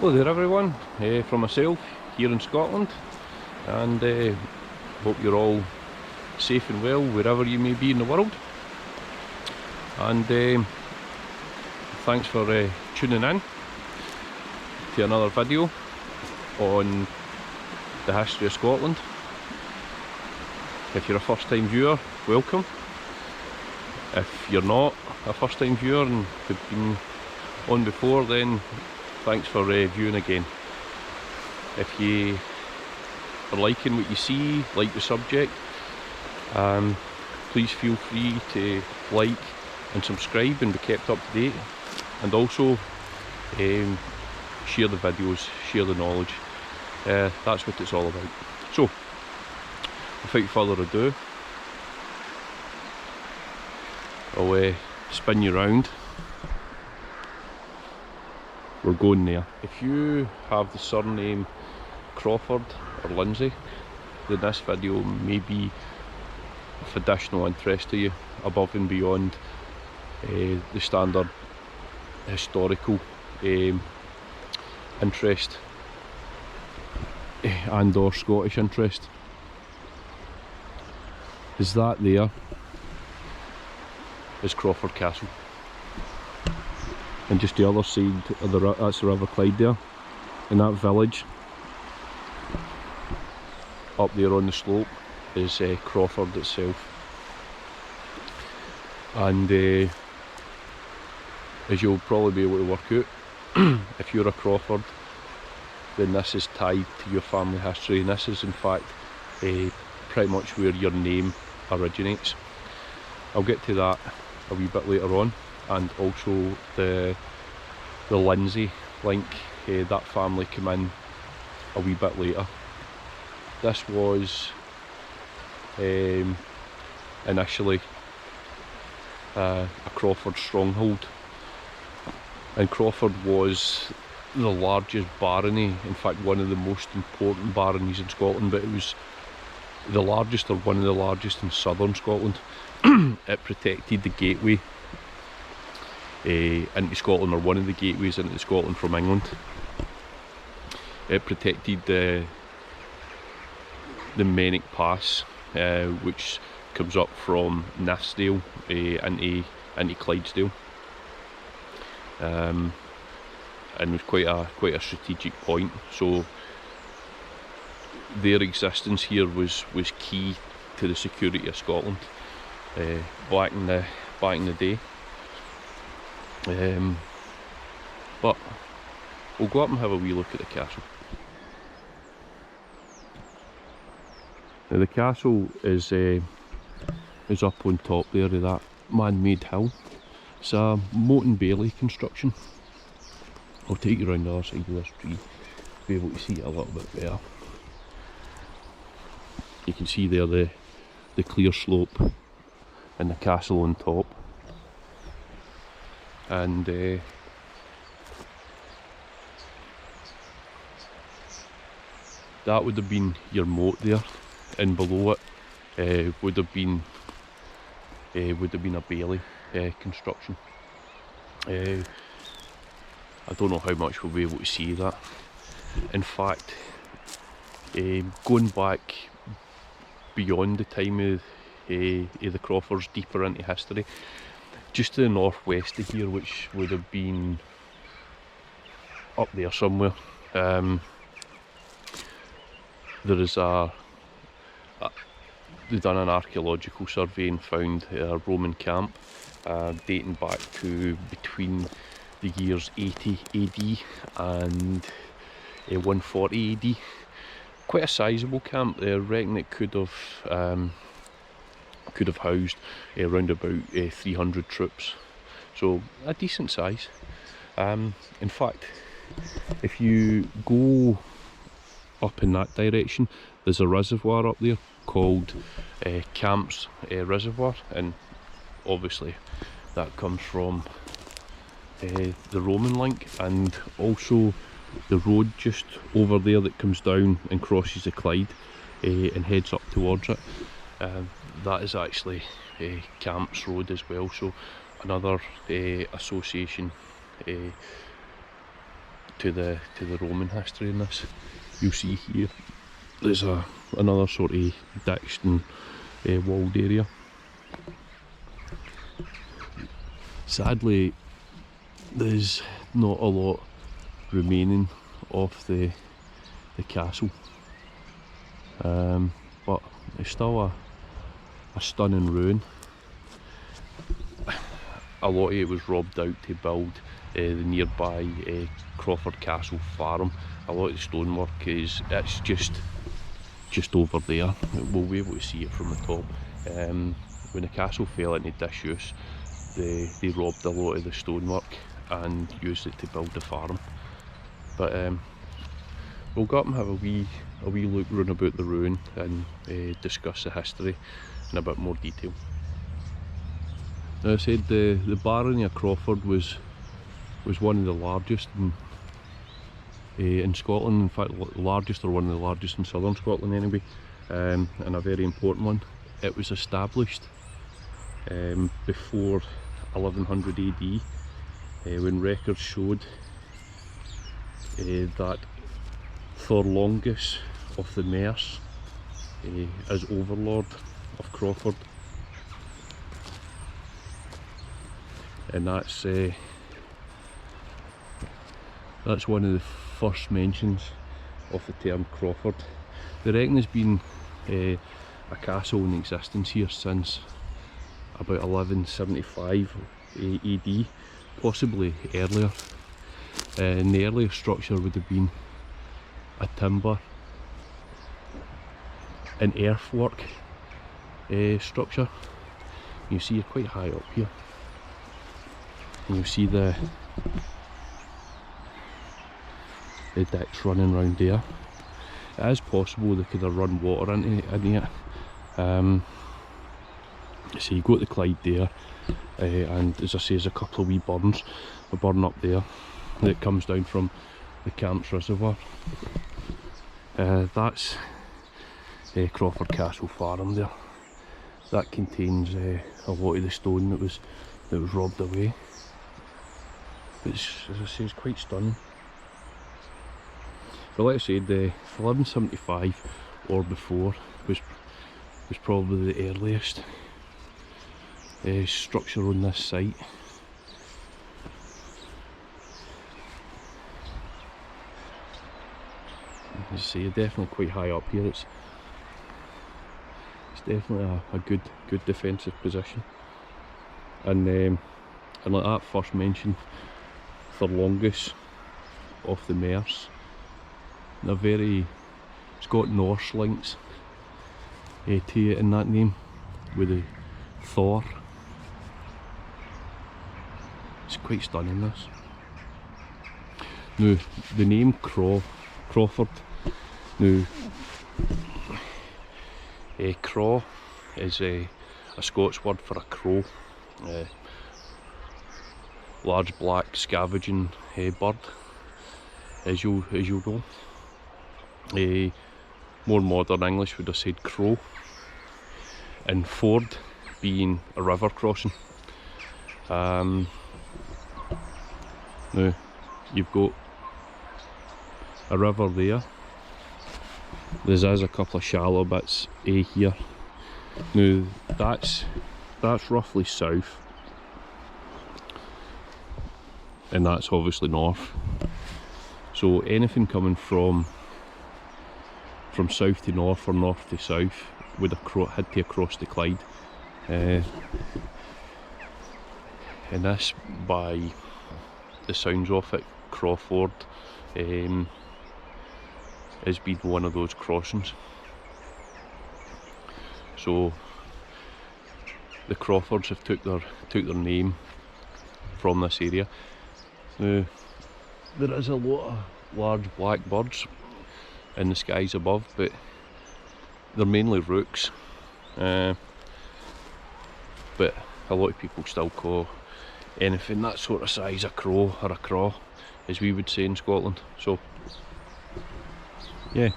Hello there everyone, from myself here in Scotland, and hope you're all safe and well wherever you may be in the world. And thanks for tuning in to another video on the history of Scotland. If you're a first time viewer, welcome. If you're not a first time viewer and have been on before, then thanks for viewing again. If you are liking what you see, like the subject, please feel free to like and subscribe and be kept up to date, and also share the videos, share the knowledge. That's what it's all about. So, without further ado, I'll spin you round. We're going there. If you have the surname Crawford or Lindsay, then this video may be of additional interest to you, above and beyond the standard historical interest and or Scottish interest. Is that there is Crawford Castle. And just the other side of that's the River Clyde there, and that village up there on the slope is Crawford itself. And as you'll probably be able to work out, if you're a Crawford, then this is tied to your family history, and this is in fact pretty much where your name originates. I'll get to that a wee bit later on, and also the Lindsay link, that family came in a wee bit later. This was initially a Crawford stronghold, and Crawford was the largest barony, in fact one of the most important baronies in Scotland, but it was the largest, or one of the largest, in southern Scotland. It protected the gateway into Scotland, or one of the gateways into Scotland from England. It protected the Mennick Pass, which comes up from Nithsdale into Clydesdale, and was quite a strategic point. So their existence here was key to the security of Scotland back in the day. But we'll go up and have a wee look at the castle. Now the castle is up on top there of that man-made hill. It's a moat and bailey construction. I'll take you around the other side of this tree to be able to see it a little bit better. You can see there the clear slope and the castle on top. And that would have been your moat there, and below it would have been a bailey construction. I don't know how much we'll be able to see that. In fact, going back beyond the time of the Crawfords, deeper into history, just to the northwest of here, which would have been up there somewhere, there is they've done an archaeological survey and found a Roman camp dating back to between the years 80 AD and 140 AD. Quite a sizable camp. They reckon it could have housed around about 300 troops, so a decent size. In fact, if you go up in that direction, there's a reservoir up there called Camps Reservoir, and obviously that comes from the Roman link, and also the road just over there that comes down and crosses the Clyde and heads up towards it. That is actually Camps Road as well, so another association to the Roman history in this. You'll see here there's another sort of ditched and walled area. Sadly, there's not a lot remaining of the castle, but it's still a stunning ruin. A lot of it was robbed out to build the nearby Crawford Castle farm. A lot of the stonework it's just over there. We'll be able to see it from the top. When the castle fell into disuse, they robbed a lot of the stonework and used it to build the farm. But we'll go up and have a wee look round about the ruin and discuss the history in a bit more detail. Now, I said the barony of Crawford was one of the largest in Scotland. In fact, the largest, or one of the largest in southern Scotland anyway, and a very important one. It was established before 1100 AD, when records showed that Thorlongus of the Merse as overlord of Crawford, and that's one of the first mentions of the term Crawford. They reckon there's been a castle in existence here since about 1175 AD, possibly earlier. And the earlier structure would have been a timber and earthwork structure. You see, you're quite high up here, and you see the ditch running round there. It is possible they could have run water into it. So you go to the Clyde there, and as I say, there's a couple of wee burns, a burn up there that comes down from the Camps Reservoir. That's Crawford Castle farm there. That contains a lot of the stone that was robbed away. It's, as I say, it's quite stunning. So like I said, 1175 or before was probably the earliest structure on this site. As I say, definitely quite high up here. It's definitely a good defensive position. And like that first mentioned, Thorlongus of the Merse. It's got Norse links to it in that name, with the Thor. It's quite stunning, this. Now, the name Crawford. Now, craw is a Scots word for a crow. Large black scavenging bird, as you'll know. More modern English would have said crow. And ford being a river crossing. Now, you've got a river there. There's a couple of shallow bits here. Now that's roughly south, and that's obviously north. So anything coming from south to north or north to south would have had to cross the Clyde. And this, by the sounds of it, Crawford has been one of those crossings. So the Crawfords have took their name from this area. Now, there is a lot of large black birds in the skies above, but they're mainly rooks. But a lot of people still call anything that sort of size a crow, or a craw, as we would say in Scotland. So yeah,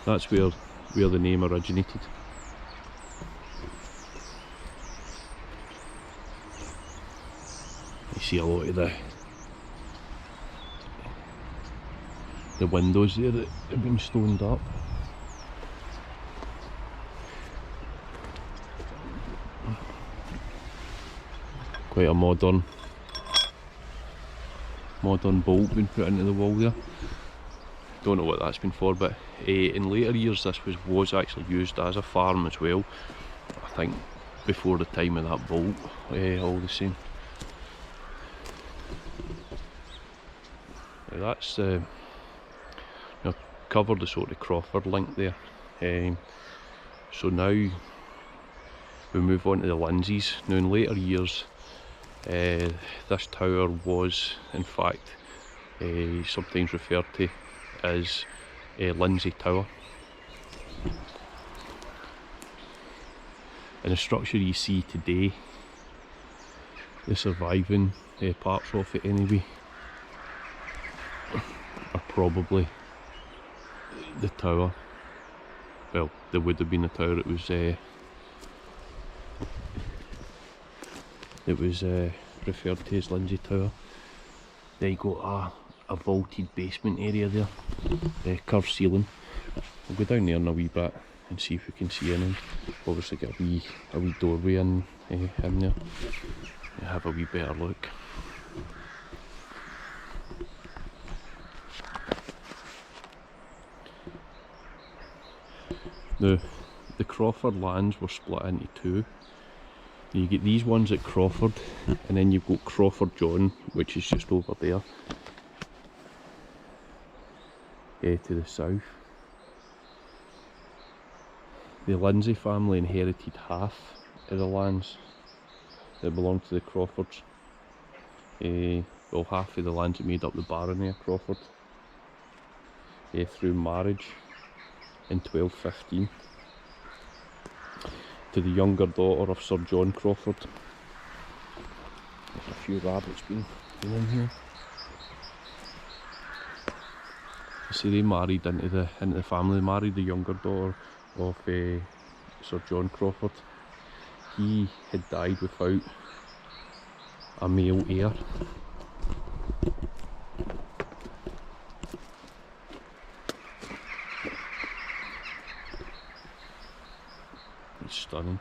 that's where the name originated. You see a lot of the windows there that have been stoned up. Quite a modern bolt been put into the wall there. Don't know what that's been for, but in later years this was actually used as a farm as well. I think before the time of that bolt, all the same. Now that's covered the sort of Crawford link there. So now we move on to the Lindsays. Now in later years, this tower was in fact sometimes referred to as Lindsay Tower. And the structure you see today, the surviving parts of it anyway, are probably the tower. Well, there would have been a tower. It was referred to as Lindsay Tower. There you got a vaulted basement area there, curved ceiling. We'll go down there in a wee bit and see if we can see anything. Obviously got a wee doorway in there. Have a wee better look. Now, the Crawford lands were split into two. You get these ones at Crawford, and then you've got Crawford John, which is just over there, to the south. The Lindsay family inherited half of the lands that belonged to the Crawfords. Well, half of the lands that made up the barony of Crawford through marriage in 1215 to the younger daughter of Sir John Crawford. There's a few rabbits been in here. So they married into the family. They married the younger daughter of Sir John Crawford. He had died without a male heir. It's stunning.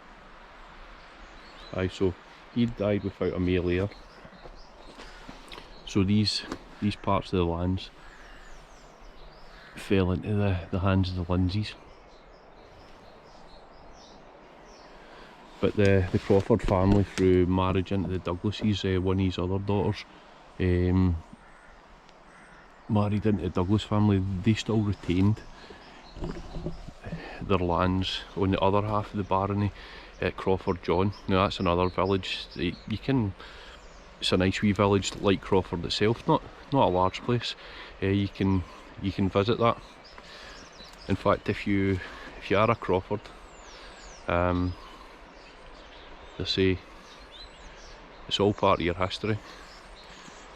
Aye, so he died without a male heir. So these parts of the lands fell into the hands of the Lindsays. But the Crawford family, through marriage into the Douglases, one of his other daughters, married into the Douglas family, they still retained their lands on the other half of the barony at Crawford John. Now that's another village. It's a nice wee village like Crawford itself, not a large place. You can visit that. In fact, if you are a Crawford, they say it's all part of your history,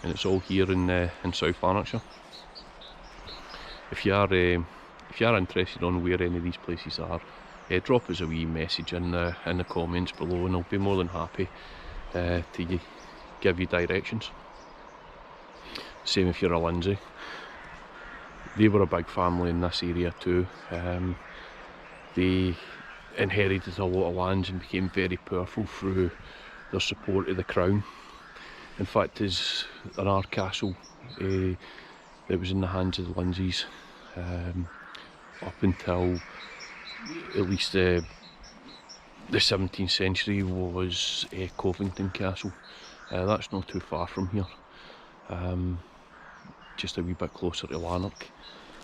and it's all here in South Lanarkshire. If you are interested on where any of these places are, drop us a wee message in the comments below, and I'll be more than happy to give you directions. Same if you're a Lindsay. They were a big family in this area too. They inherited a lot of lands and became very powerful through their support of the crown. In fact, there's an castle that was in the hands of the Lindsays up until at least the 17th century was Covington Castle. That's not too far from here, just a wee bit closer to Lanark.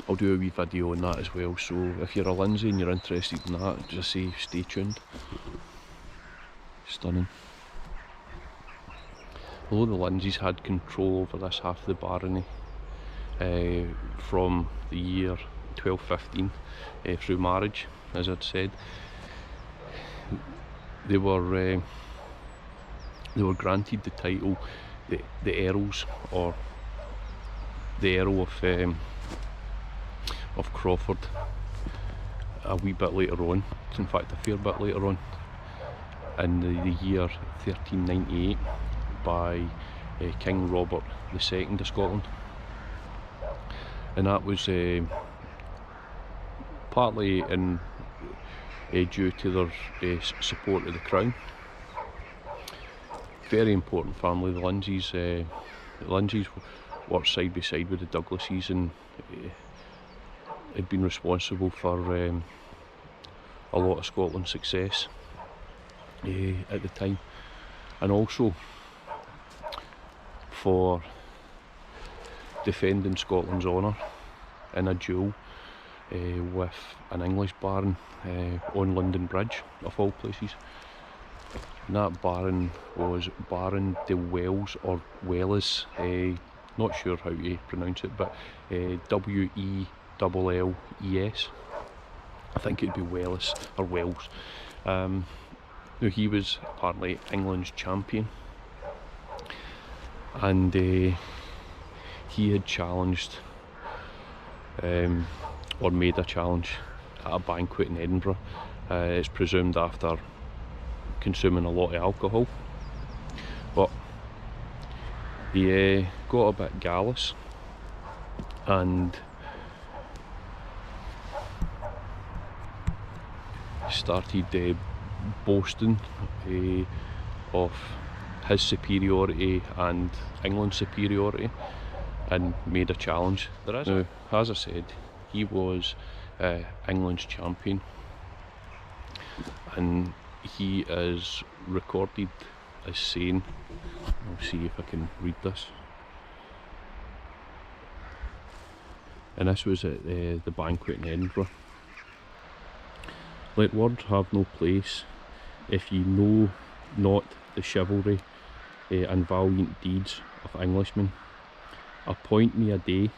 I'll do a wee video on that as well, so if you're a Lindsay and you're interested in that, just say stay tuned. Stunning. Although the Lindsays had control over this half of the barony from the year 1215 through marriage, as I'd said, they were granted the title the Earls, or the Earl of Crawford, a wee bit later on. In fact, a fair bit later on, in the year 1398, by King Robert II of Scotland. and that was partly due to their support of the Crown. Very important family, the Lindsays. The Lindsays worked side by side with the Douglases, and had been responsible for a lot of Scotland's success at the time, and also for defending Scotland's honour in a duel with an English baron on London Bridge, of all places. And that baron was Baron de Wells, or Wells, not sure how to pronounce it, but W-E-L-L-E-S. I think it'd be Wells or Wells. Now, he was apparently England's champion, and he had challenged or made a challenge at a banquet in Edinburgh. It's presumed after consuming a lot of alcohol, but he got a bit gallus and started boasting of his superiority and England's superiority, and made a challenge. Now, as I said, he was England's champion, and he is recorded as saying, I'll see if I can read this, and this was at the banquet in Edinburgh. "Let words have no place, if ye know not the chivalry and valiant deeds of Englishmen. Appoint me a day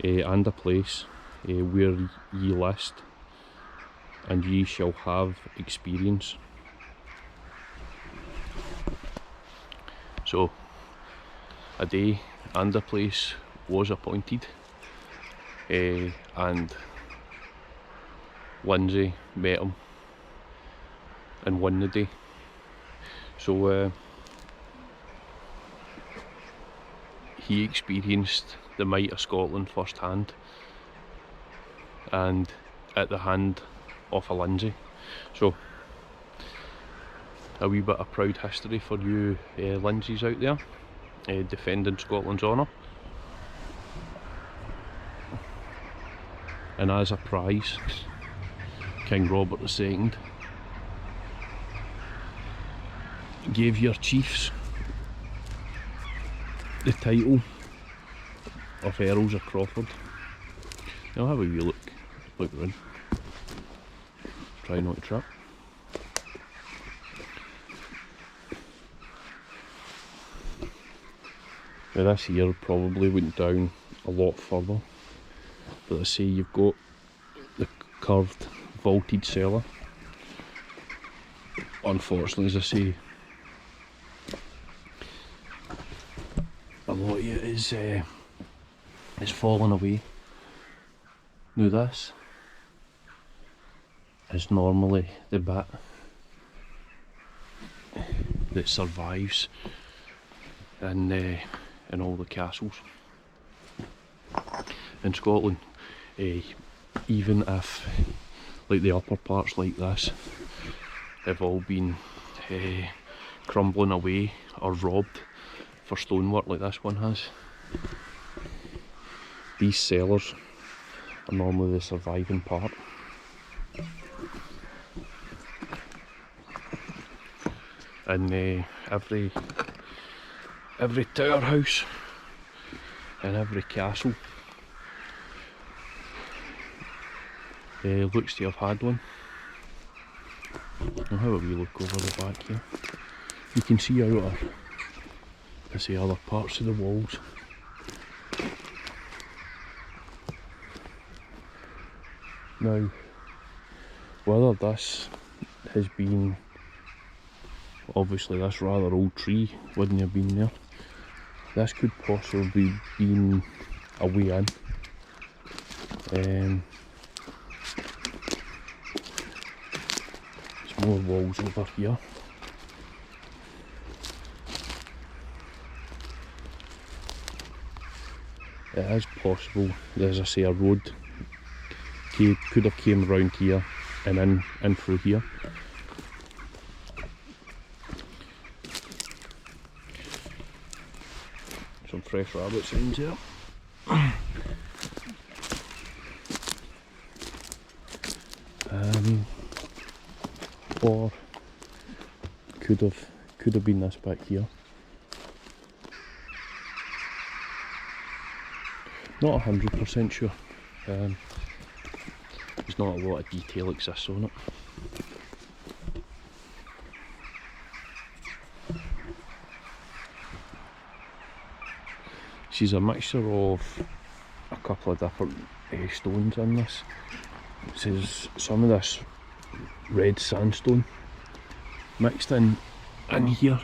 and a place where ye list, and ye shall have experience." So a day and a place was appointed, and Lindsay met him and won the day. So he experienced the might of Scotland firsthand, and at the hand of a Lindsay. So a wee bit of proud history for you Lindsays out there, defending Scotland's honour. And as a prize, King Robert II gave your chiefs the title of Earls of Crawford. Now have a wee look around. Try not to trip. Now this here probably went down a lot further, but I say you've got the curved vaulted cellar. Unfortunately, as I say, a lot of it is falling away. Now this is normally the bit that survives in all the castles in Scotland, even if like the upper parts like this have all been crumbling away or robbed for stonework like this one has. These cellars are normally the surviving part. And every tower house and every castle looks to have had one. I'll have a wee look over the back here. You can see out of, I say, other parts of the walls. Now, whether this has been, obviously this rather old tree wouldn't have been there. This could possibly been a way in. There's more walls over here. it is possible, as I say, a road could have came around here and in through here. Some fresh rabbit signs here. Or could have been this back here. Not 100% sure. There's not a lot of detail exists on it. She's a mixture of a couple of different stones in this. This is some of this red sandstone mixed in here.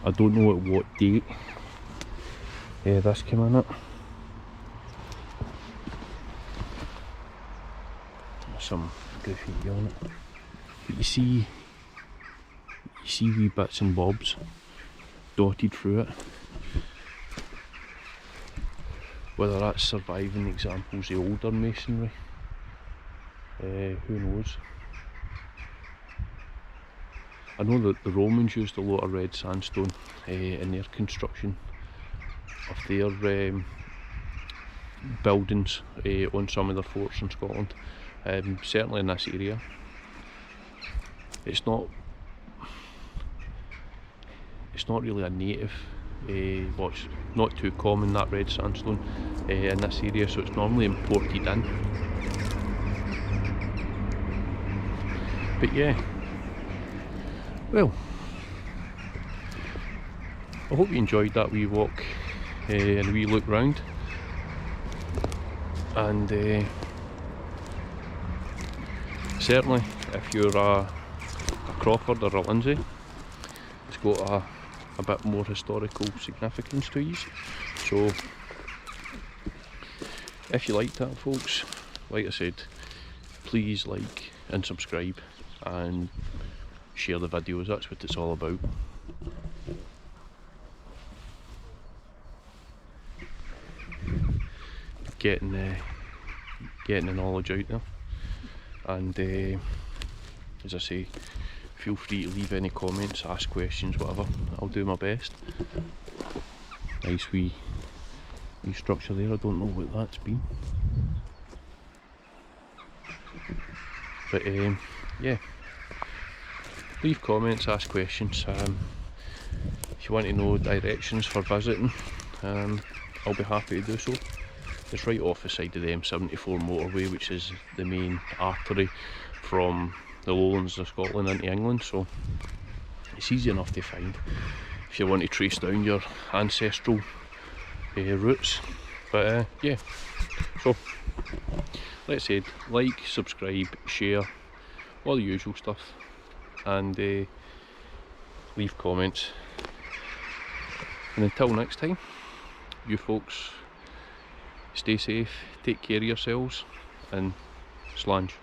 I don't know at what date this came in at. Some graffiti on it, but you see wee bits and bobs dotted through it. Whether that's surviving examples of older masonry, who knows. I know that the Romans used a lot of red sandstone in their construction of their buildings on some of their forts in Scotland. Certainly in this area. It's not really a native, well, it's not too common, that red sandstone in this area, so it's normally imported in. But yeah, well, I hope you enjoyed that wee walk and a wee look round, and certainly if you're a Crawford or a Lindsay, it's got a bit more historical significance to you. So if you liked that, folks, like I said, please like and subscribe and share the videos. That's what it's all about. Getting the knowledge out there. And as I say, feel free to leave any comments, ask questions, whatever. I'll do my best. Nice wee structure there. I don't know what that's been, but yeah, leave comments, ask questions. If you want to know directions for visiting, I'll be happy to do so. It's right off the side of the M74 motorway, which is the main artery from the lowlands of Scotland into England, so it's easy enough to find if you want to trace down your ancestral roots. But yeah, so like I said, like, subscribe, share, all the usual stuff, and leave comments. And until next time, you folks stay safe, take care of yourselves, and slange.